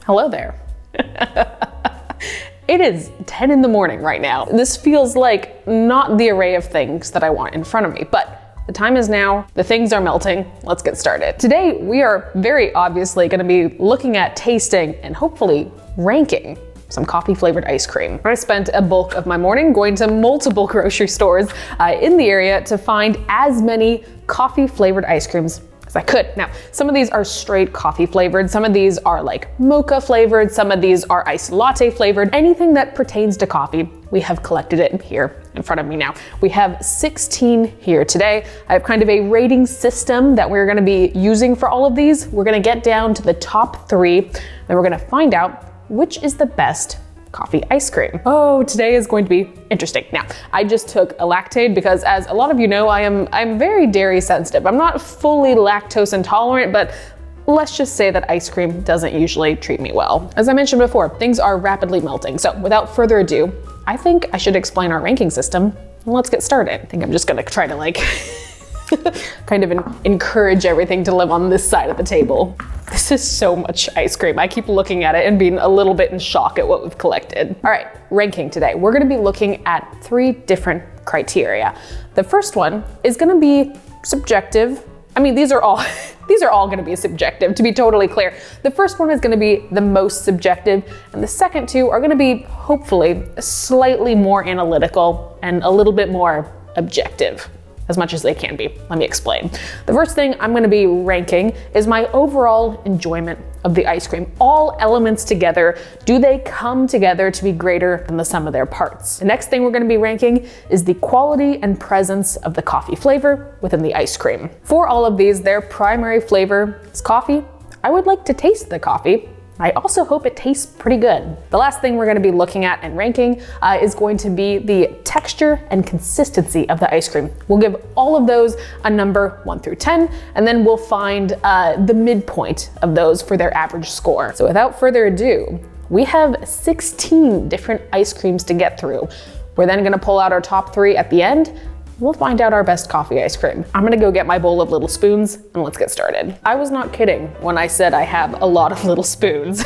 Hello there. It is 10 in the morning right now. This feels like not the array of things that I want in front of me, but the time is now, the things are melting, let's get started. Today, we are very obviously gonna be looking at tasting and hopefully ranking some coffee flavored ice cream. I spent a bulk of my morning going to multiple grocery stores in the area to find as many coffee flavored ice creams as I could. Now, some of these are straight coffee flavored, some of these are like mocha flavored, some of these are iced latte flavored. Anything that pertains to coffee, we have collected it here in front of me now. We have 16 here today. I have kind of a rating system that we're gonna be using for all of these. We're gonna get down to the top 3, then we're gonna find out which is the best coffee ice cream. Oh, today is going to be interesting. Now, I just took a Lactaid because, as a lot of you know, I'm very dairy sensitive. I'm not fully lactose intolerant, but let's just say that ice cream doesn't usually treat me well. As I mentioned before, things are rapidly melting. So without further ado, I think I should explain our ranking system and let's get started. I think I'm just gonna try to like kind of encourage everything to live on this side of the table. This is so much ice cream. I keep looking at it and being a little bit in shock at what we've collected. All right, ranking today. We're gonna be looking at 3 different criteria. The first one is gonna be subjective. I mean, these are all gonna be subjective, to be totally clear. The first one is gonna be the most subjective, and the second 2 are gonna be, hopefully, slightly more analytical and a little bit more objective. As much as they can be. Let me explain. The first thing I'm gonna be ranking is my overall enjoyment of the ice cream. All elements together, do they come together to be greater than the sum of their parts? The next thing we're gonna be ranking is the quality and presence of the coffee flavor within the ice cream. For all of these, their primary flavor is coffee. I would like to taste the coffee. I also hope it tastes pretty good. The last thing we're gonna be looking at and ranking is going to be the texture and consistency of the ice cream. We'll give all of those a number 1 through 10, and then we'll find the midpoint of those for their average score. So without further ado, we have 16 different ice creams to get through. We're then gonna pull out our top 3 at the end. We'll find out our best coffee ice cream. I'm gonna go get my bowl of little spoons and let's get started. I was not kidding when I said I have a lot of little spoons.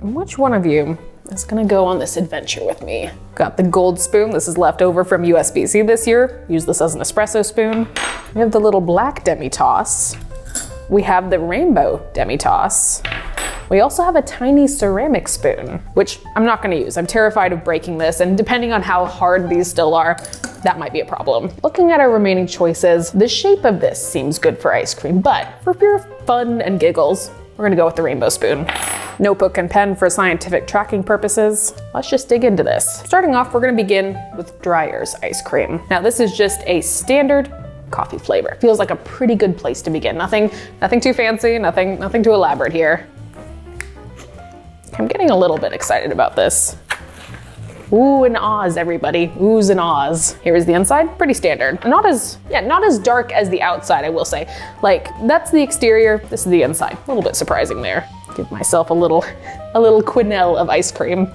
Which one of you is gonna go on this adventure with me? Got the gold spoon. This is left over from USBC this year. Use this as an espresso spoon. We have the little black demi-toss. We have the rainbow demi-toss. We also have a tiny ceramic spoon, which I'm not gonna use. I'm terrified of breaking this, and depending on how hard these still are, that might be a problem. Looking at our remaining choices, the shape of this seems good for ice cream, but for pure fun and giggles, we're gonna go with the rainbow spoon. Notebook and pen for scientific tracking purposes. Let's just dig into this. Starting off, we're gonna begin with Dreyer's ice cream. Now, this is just a standard coffee flavor. Feels like a pretty good place to begin. Nothing too fancy, nothing too elaborate here. I'm getting a little bit excited about this. Ooh and ahs, everybody. Oohs and ahs. Here is the inside, pretty standard. Not as dark as the outside, I will say. Like, that's the exterior, this is the inside. A little bit surprising there. Give myself a little quenelle of ice cream.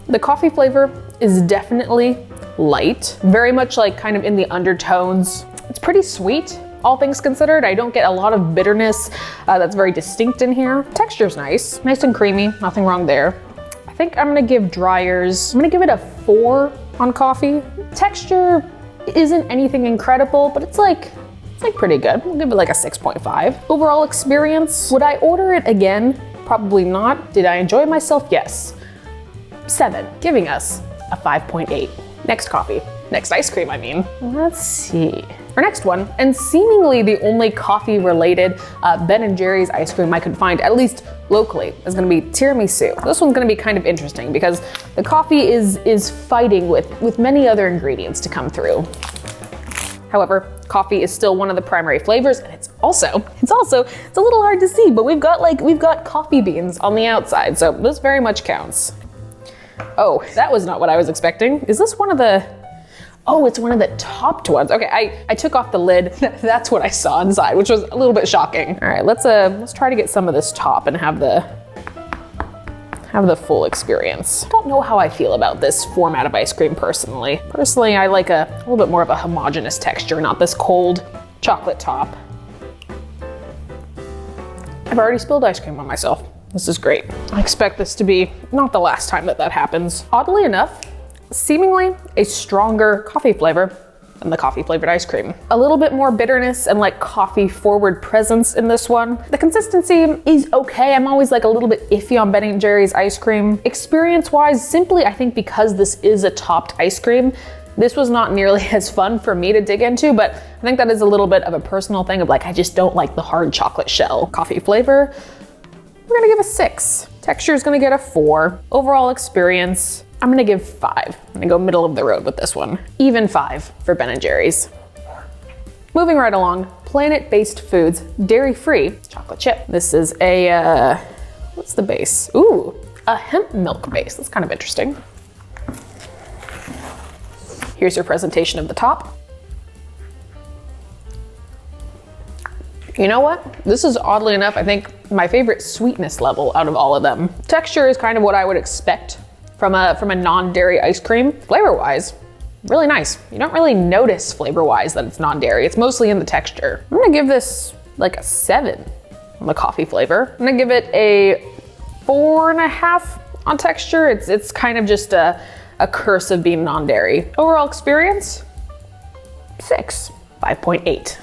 The coffee flavor is definitely light, very much like kind of in the undertones. It's pretty sweet. All things considered, I don't get a lot of bitterness that's very distinct in here. Texture's nice and creamy, nothing wrong there. I think I'm gonna give Dreyer's, I'm gonna give it a 4 on coffee. Texture isn't anything incredible, but it's like pretty good. We'll give it like a 6.5. Overall experience, would I order it again? Probably not. Did I enjoy myself? Yes. 7, giving us a 5.8. Next ice cream, I mean. Let's see. Our next one, and seemingly the only coffee-related Ben & Jerry's ice cream I could find, at least locally, is gonna be tiramisu. This one's gonna be kind of interesting because the coffee is fighting with many other ingredients to come through. However, coffee is still one of the primary flavors, and it's a little hard to see, but we've got coffee beans on the outside, so this very much counts. Oh, that was not what I was expecting. Is this one of the... Oh, it's one of the topped ones. Okay, I took off the lid. That's what I saw inside, which was a little bit shocking. All right, let's try to get some of this top and have the full experience. I don't know how I feel about this format of ice cream personally. Personally, I like a little bit more of a homogeneous texture, not this cold chocolate top. I've already spilled ice cream on myself. This is great. I expect this to be not the last time that happens. Oddly enough, seemingly a stronger coffee flavor than the coffee flavored ice cream. A little bit more bitterness and like coffee forward presence in this one. The consistency is okay. I'm always like a little bit iffy on Ben & Jerry's ice cream. Experience wise, simply I think because this is a topped ice cream, this was not nearly as fun for me to dig into, but I think that is a little bit of a personal thing of like, I just don't like the hard chocolate shell. Coffee flavor, we're gonna give a 6. Texture is gonna get a 4. Overall experience, I'm gonna give 5. I'm gonna go middle of the road with this one. Even 5 for Ben & Jerry's. Moving right along, plant-based foods, dairy-free chocolate chip. This is a, what's the base? Ooh, a hemp milk base. That's kind of interesting. Here's your presentation of the top. You know what? This is oddly enough, I think my favorite sweetness level out of all of them. Texture is kind of what I would expect from a non-dairy ice cream. Flavor-wise, really nice. You don't really notice flavor-wise that it's non-dairy. It's mostly in the texture. I'm gonna give this like a 7 on the coffee flavor. I'm gonna give it a 4.5 on texture. It's kind of just a curse of being non-dairy. Overall experience, 6, 5.8.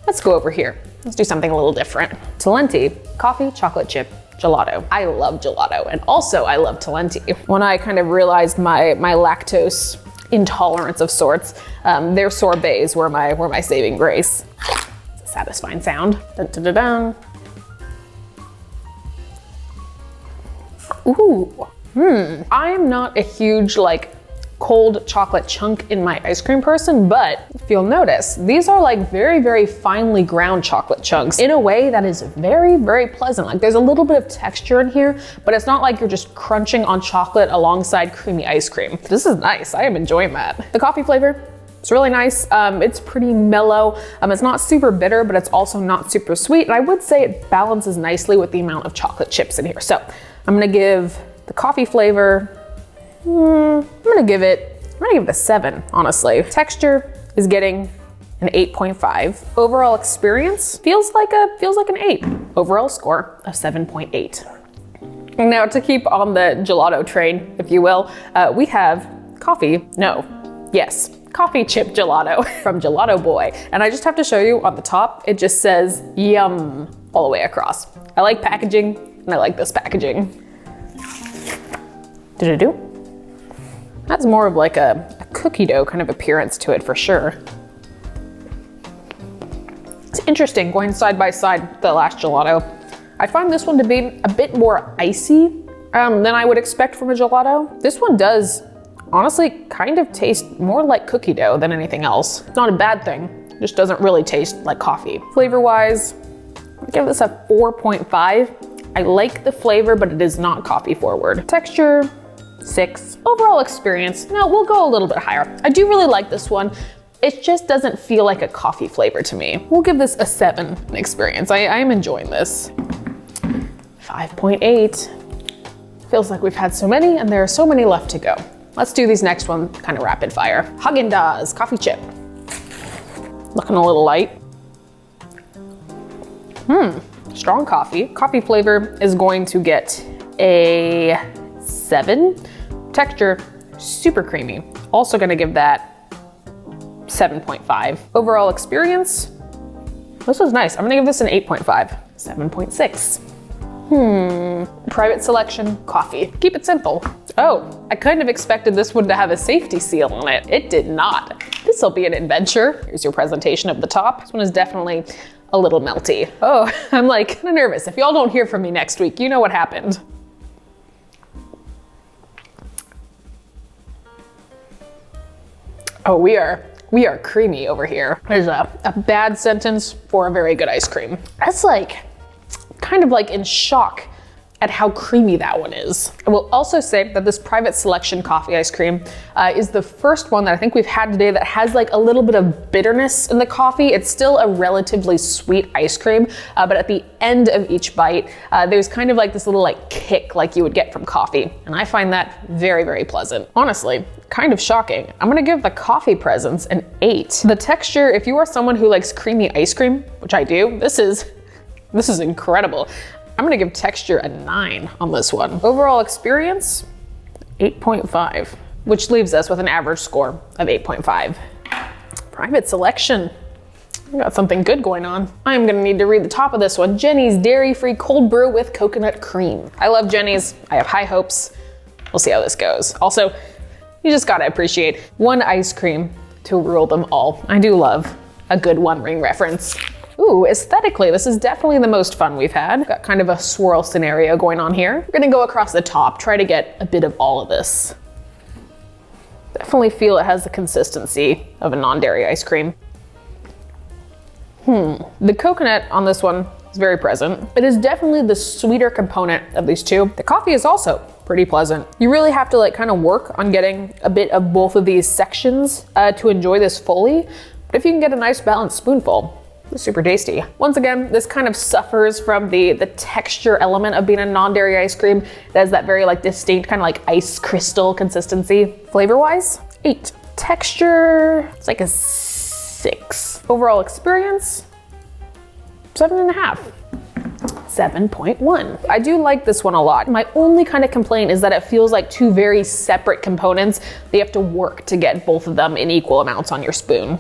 Let's go over here. Let's do something a little different. Talenti, coffee chocolate chip gelato. I love gelato, and also I love Talenti. When I kind of realized my lactose intolerance of sorts, their sorbets were my saving grace. It's a satisfying sound. Dun, dun, dun, dun. Ooh. I am not a huge like cold chocolate chunk in my ice cream person, but if you'll notice, these are like very, very finely ground chocolate chunks in a way that is very, very pleasant. Like there's a little bit of texture in here, but it's not like you're just crunching on chocolate alongside creamy ice cream. This is nice. I am enjoying that. The coffee flavor, it's really nice. It's pretty mellow. It's not super bitter, but it's also not super sweet. And I would say it balances nicely with the amount of chocolate chips in here. So I'm gonna give the coffee flavor, I'm gonna give it a 7, honestly. Texture is getting an 8.5. Overall experience feels like an 8. Overall score of 7.8. Now to keep on the gelato train, if you will, we have coffee chip gelato from Gelato Boy. And I just have to show you on the top, it just says yum all the way across. I like packaging and I like this packaging. Did it do? That's more of like a cookie dough kind of appearance to it for sure. It's interesting going side by side the last gelato. I find this one to be a bit more icy than I would expect from a gelato. This one does honestly kind of taste more like cookie dough than anything else. It's not a bad thing, it just doesn't really taste like coffee. Flavor wise, I'll give this a 4.5. I like the flavor, but it is not coffee forward. Texture, 6. Overall experience, no, we'll go a little bit higher. I do really like this one. It just doesn't feel like a coffee flavor to me. We'll give this a 7 experience. I am enjoying this. 5.8. Feels like we've had so many and there are so many left to go. Let's do these next one kind of rapid fire. Haagen-Dazs coffee chip. Looking a little light. Strong coffee. Coffee flavor is going to get a 7. Texture, super creamy. Also gonna give that 7.5. Overall experience, this was nice. I'm gonna give this an 8.5. 7.6. Private selection, coffee. Keep it simple. Oh, I kind of expected this one to have a safety seal on it. It did not. This'll be an adventure. Here's your presentation of the top. This one is definitely a little melty. Oh, I'm like kind of nervous. If y'all don't hear from me next week, you know what happened. Oh, we are creamy over here. There's a bad sentence for a very good ice cream. That's like, kind of like in shock at how creamy that one is. I will also say that this private selection coffee ice cream is the first one that I think we've had today that has like a little bit of bitterness in the coffee. It's still a relatively sweet ice cream, but at the end of each bite, there's kind of like this little like kick like you would get from coffee. And I find that very, very pleasant. Honestly, kind of shocking. I'm gonna give the coffee presence an 8. The texture, if you are someone who likes creamy ice cream, which I do, this is This is incredible. I'm gonna give texture a 9 on this one. Overall experience, 8.5, which leaves us with an average score of 8.5. Private selection. We got something good going on. I'm gonna need to read the top of this one. Jenny's dairy-free cold brew with coconut cream. I love Jenny's. I have high hopes. We'll see how this goes. Also, you just gotta appreciate one ice cream to rule them all. I do love a good One Ring reference. Ooh, aesthetically, this is definitely the most fun we've had. Got kind of a swirl scenario going on here. We're gonna go across the top, try to get a bit of all of this. Definitely feel it has the consistency of a non-dairy ice cream. The coconut on this one is very present. It is definitely the sweeter component of these two. The coffee is also pretty pleasant. You really have to like kind of work on getting a bit of both of these sections to enjoy this fully. But if you can get a nice balanced spoonful, it's super tasty. Once again, this kind of suffers from the texture element of being a non-dairy ice cream. It has that very like distinct kind of like ice crystal consistency. Flavor-wise, 8. Texture, it's like a 6. Overall experience, 7.5. 7.1. I do like this one a lot. My only kind of complaint is that it feels like two very separate components. They have to work to get both of them in equal amounts on your spoon.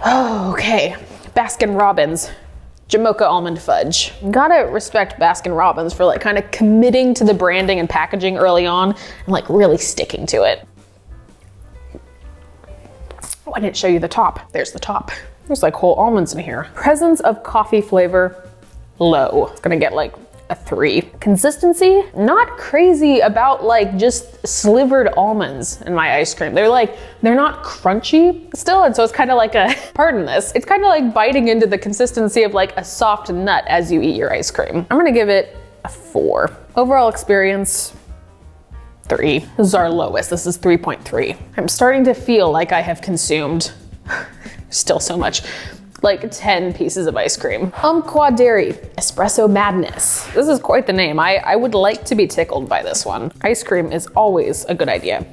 Oh, okay. Baskin-Robbins Jamocha Almond Fudge. Gotta respect Baskin-Robbins for like kind of committing to the branding and packaging early on and like really sticking to it. Oh, I didn't show you the top. There's the top. There's like whole almonds in here. Presence of coffee flavor, low. It's gonna get like a 3. Consistency, not crazy about like just slivered almonds in my ice cream. They're not crunchy still, and so it's kind of like a, pardon this, it's kind of like biting into the consistency of like a soft nut as you eat your ice cream. I'm gonna give it a 4. Overall experience, 3. This is our lowest, this is 3.3. I'm starting to feel like I have consumed still so much, like 10 pieces of ice cream. Umpqua Dairy Espresso Madness. This is quite the name. I would like to be tickled by this one. Ice cream is always a good idea.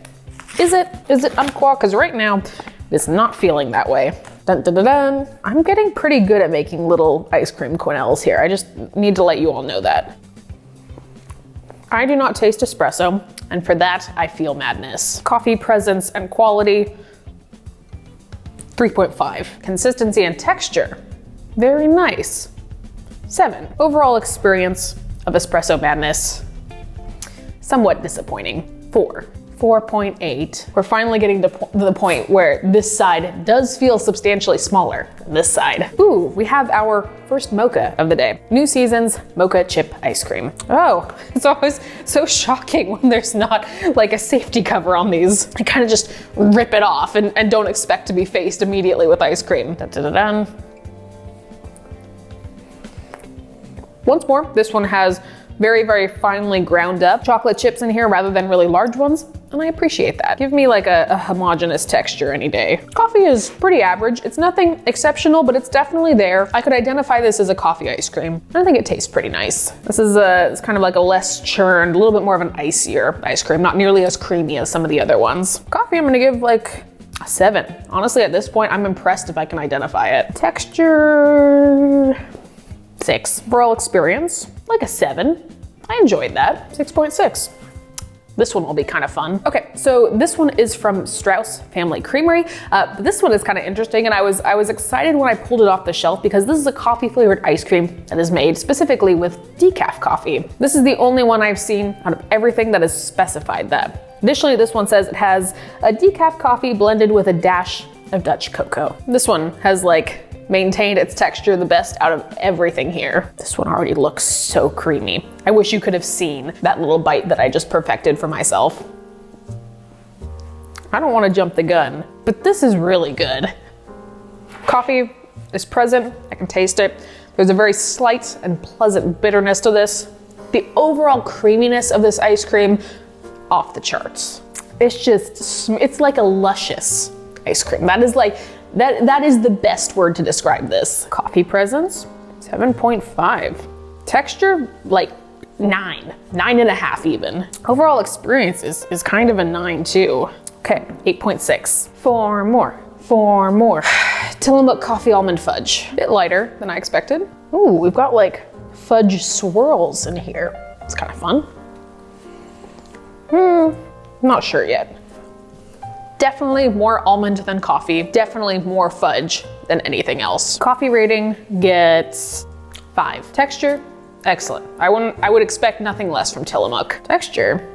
Is it Umpqua? Because right now, it's not feeling that way. Dun, dun, dun, dun. I'm getting pretty good at making little ice cream quenelles here. I just need to let you all know that. I do not taste espresso, and for that, I feel madness. Coffee presence and quality, 3.5. Consistency and texture, very nice, 7. Overall experience of espresso madness, somewhat disappointing, 4. 4.8. We're finally getting to the point where this side does feel substantially smaller than this side. Ooh, we have our first mocha of the day. New Season's Mocha Chip Ice Cream. Oh, it's always so shocking when there's not like a safety cover on these. I kind of just rip it off and don't expect to be faced immediately with ice cream. Dun, dun, dun, dun. Once more, this one has very, very finely ground up chocolate chips in here rather than really large ones, and I appreciate that. Give me like a homogeneous texture any day. Coffee is pretty average. It's nothing exceptional, but it's definitely there. I could identify this as a coffee ice cream. I think it tastes pretty nice. This is it's kind of like a less churned, a little bit more of an icier ice cream, not nearly as creamy as some of the other ones. Coffee, I'm gonna give like a 7. Honestly, at this point, I'm impressed if I can identify it. Texture, 6. Overall experience, like a 7. I enjoyed that, 6.6. This one will be kind of fun. Okay, so this one is from Strauss Family Creamery. But this one is kind of interesting, and I was excited when I pulled it off the shelf because this is a coffee flavored ice cream that is made specifically with decaf coffee. This is the only one I've seen out of everything that is specified that. Additionally, this one says it has a decaf coffee blended with a dash of Dutch cocoa. This one has like maintained its texture the best out of everything here. This one already looks so creamy. I wish you could have seen that little bite that I just perfected for myself. I don't want to jump the gun, but this is really good. Coffee is present, I can taste it. There's a very slight and pleasant bitterness to this. The overall creaminess of this ice cream, off the charts. It's like a luscious ice cream. That is the best word to describe this. Coffee presence, 7.5. Texture, like 9, 9.5 even. Overall experience is kind of a 9 too. Okay, 8.6. 4 more. Tillamook coffee almond fudge. A bit lighter than I expected. Ooh, we've got like fudge swirls in here. It's kind of fun. Not sure yet. Definitely more almond than coffee. Definitely more fudge than anything else. Coffee rating gets 5. Texture, excellent. I would expect nothing less from Tillamook. Texture,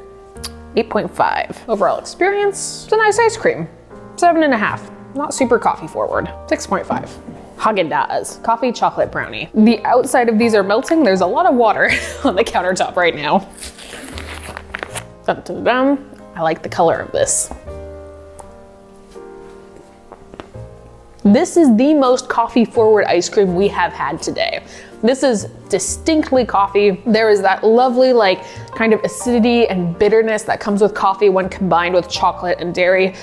8.5. Overall experience, it's a nice ice cream. 7.5. Not super coffee forward. 6.5. Haagen-Dazs coffee chocolate brownie. The outside of these are melting. There's a lot of water on the countertop right now. Dun, dun, dun. I like the color of this. This is the most coffee forward ice cream we have had today. This is distinctly coffee. There is that lovely like kind of acidity and bitterness that comes with coffee when combined with chocolate and dairy.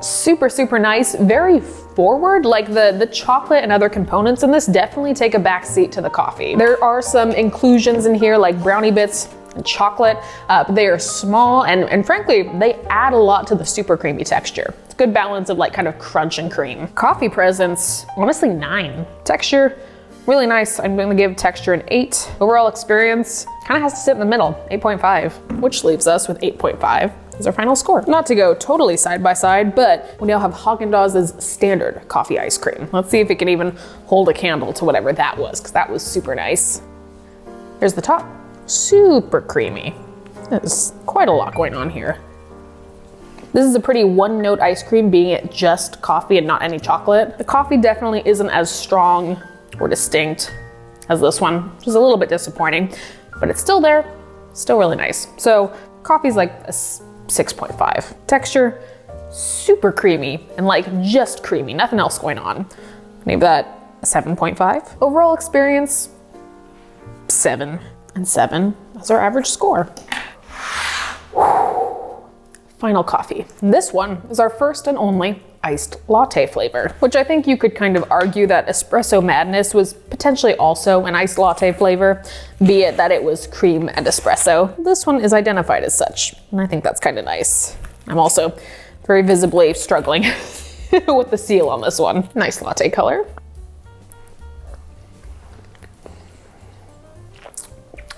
Super, super nice, very forward. Like the chocolate and other components in this definitely take a back seat to the coffee. There are some inclusions in here like brownie bits and chocolate, but they are small and frankly, they add a lot to the super creamy texture. It's a good balance of like kind of crunch and cream. Coffee presence, honestly 9. Texture, really nice. I'm gonna give texture an 8. Overall experience, kind of has to sit in the middle, 8.5, which leaves us with 8.5 as our final score. Not to go totally side by side, but we now have Haagen-Dazs' standard coffee ice cream. Let's see if it can even hold a candle to whatever that was, because that was super nice. Here's the top, super creamy. There's quite a lot going on here. This is a pretty one-note ice cream, being it just coffee and not any chocolate. The coffee definitely isn't as strong or distinct as this one, which is a little bit disappointing, but it's still there, still really nice. So coffee's like a 6.5. Texture, super creamy and like just creamy, nothing else going on. Maybe that a 7.5. Overall experience, 7 and 7. That's our average score. Final coffee. And this one is our first and only iced latte flavor, which I think you could kind of argue that Espresso Madness was potentially also an iced latte flavor, be it that it was cream and espresso. This one is identified as such, and I think that's kind of nice. I'm also very visibly struggling with the seal on this one. Nice latte color.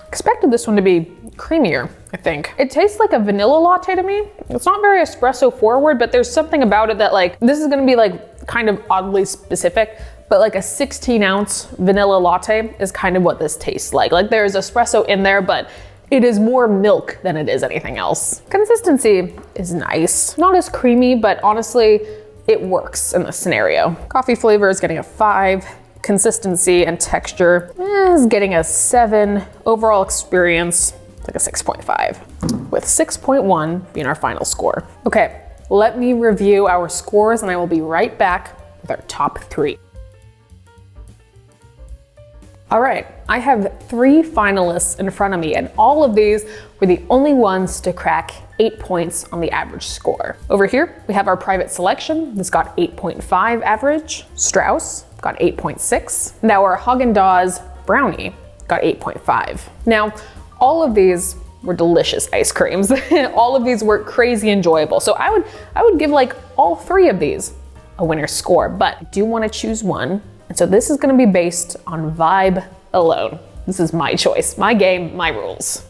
Expected this one to be creamier, I think. It tastes like a vanilla latte to me. It's not very espresso forward, but there's something about it that like, this is gonna be like kind of oddly specific, but like a 16-ounce vanilla latte is kind of what this tastes like. Like there's espresso in there, but it is more milk than it is anything else. Consistency is nice. Not as creamy, but honestly, it works in this scenario. Coffee flavor is getting a 5. Consistency and texture is getting a 7. Overall experience, like a 6.5, with 6.1 being our final score. Okay, let me review our scores and I will be right back with our top 3. All right, I have 3 finalists in front of me and all of these were the only ones to crack 8 points on the average score. Over here, we have our private selection. This got 8.5 average. Strauss got 8.6. Now our Haagen-Dazs brownie got 8.5. Now, all of these were delicious ice creams. All of these were crazy enjoyable. So I would give like all 3 of these a winner score, but I do want to choose one. And so this is going to be based on vibe alone. This is my choice, my game, my rules.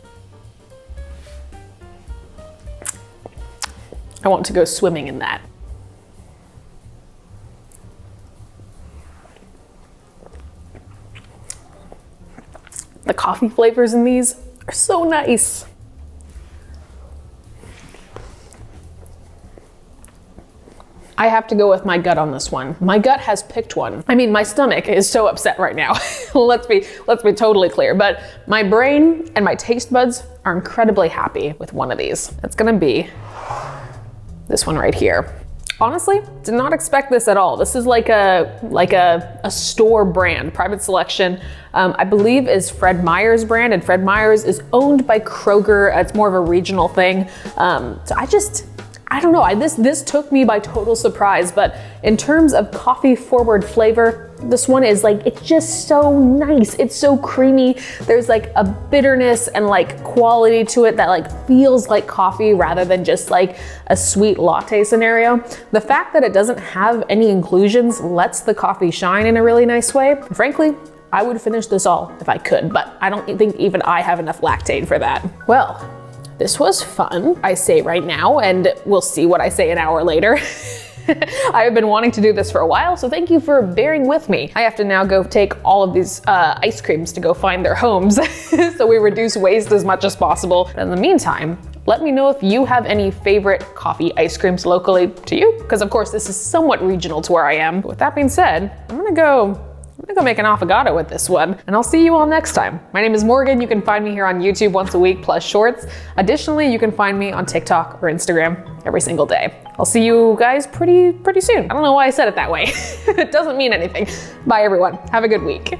I want to go swimming in that. The coffee flavors in these are so nice. I have to go with my gut on this one. My gut has picked one. I mean, my stomach is so upset right now. Let's be totally clear, but my brain and my taste buds are incredibly happy with one of these. It's gonna be this one right here. Honestly, did not expect this at all. This is like a store brand, private selection. I believe is Fred Meyer's brand, and Fred Meyer's is owned by Kroger. It's more of a regional thing. So I I don't know, this took me by total surprise, but in terms of coffee forward flavor, this one is like, it's just so nice. It's so creamy. There's like a bitterness and like quality to it that like feels like coffee rather than just like a sweet latte scenario. The fact that it doesn't have any inclusions lets the coffee shine in a really nice way. Frankly, I would finish this all if I could, but I don't think even I have enough lactate for that. Well, this was fun, I say right now, and we'll see what I say an hour later. I have been wanting to do this for a while, so thank you for bearing with me. I have to now go take all of these ice creams to go find their homes, so we reduce waste as much as possible. But in the meantime, let me know if you have any favorite coffee ice creams locally to you, because of course this is somewhat regional to where I am. With that being said, I'm gonna go make an affogato with this one, and I'll see you all next time. My name is Morgan. You can find me here on YouTube once a week plus shorts. Additionally, you can find me on TikTok or Instagram every single day. I'll see you guys pretty soon. I don't know why I said it that way. It doesn't mean anything. Bye everyone. Have a good week.